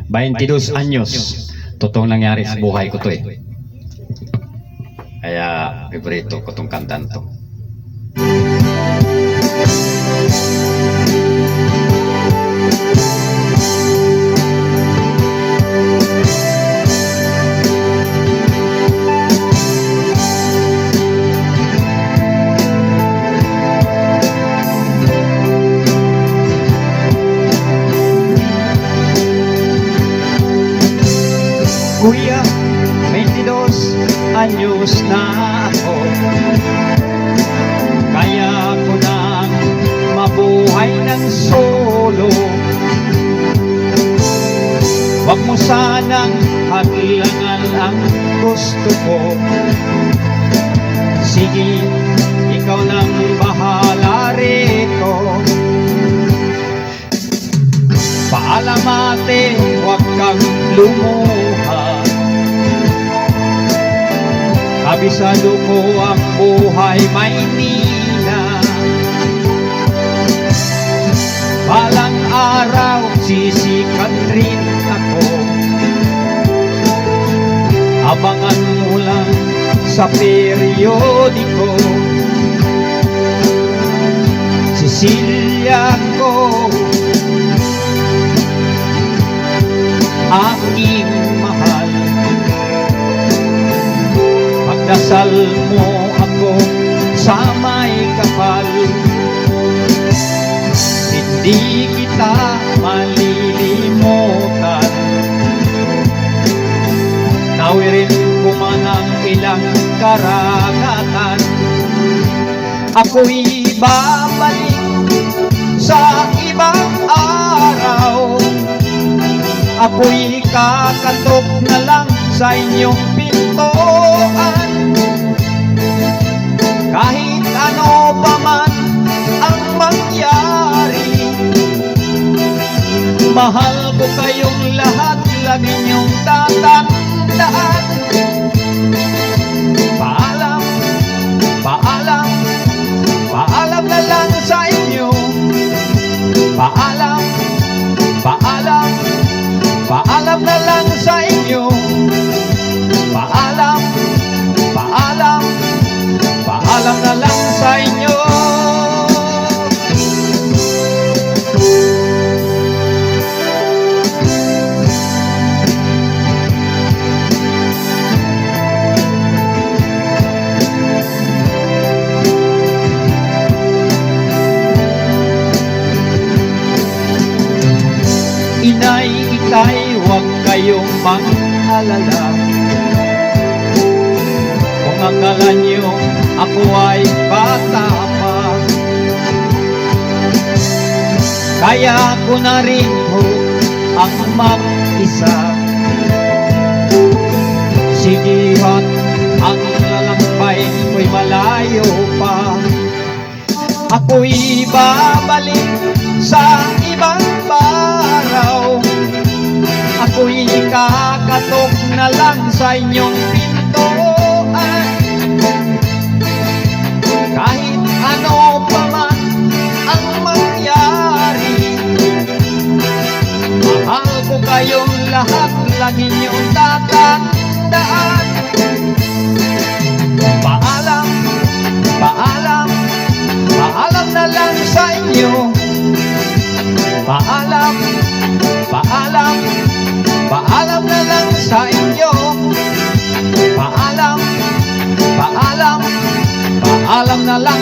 22 anyos. Totoong nangyari sa buhay ko to eh. Kaya, favorito ko tong kantan to. Kuya, 22 anyos na ako, kaya ko nang mabuhay ng solo. Wag mo sanang hadlangan ang gusto ko. Sige, ikaw nang bahala rito. Paalam ate, wag kang lumuha. Kabisado ko ang buhay Maynila. Balang araw sisikat rin ako. Abangan mo lang sa periodiko. Cecilia ko, aking mahal, pagdasal mo ako sa may kapal. Hindi kita malilimutan. Nawirin ko man ang ilang karagatan. Ako'y babalik sa ibang araw. Ako'y kakatok na lang sa inyong pintuan. Kahit ano pa man ang mangyari, mahal ko kayong lahat, lagi niyong tatandaan. Paalam, paalam, paalam na lang sa inyo. Paalam, paalam, paalam na lang sa inyo. Paalam, paalam, paalam na lang sa inyo. Inay, itay, huwag kayong mag-alala. Kung akala niyo ako ay bata pa, kaya ko na rin ho ang mag-isa. Sige at ang lalakbay ko'y malayo pa. Ako'y babalik sa ibang araw. Ako'y kakatok na lang sa inyong pintuan. Kahit ano pa man ang mangyari, mahal ko kayong lahat, lagi niyong tatandaan. Paalam, paalam, paalam na lang sa inyo. Paalam, paalam, paalam na lang sa inyo. Paalam, paalam, paalam na lang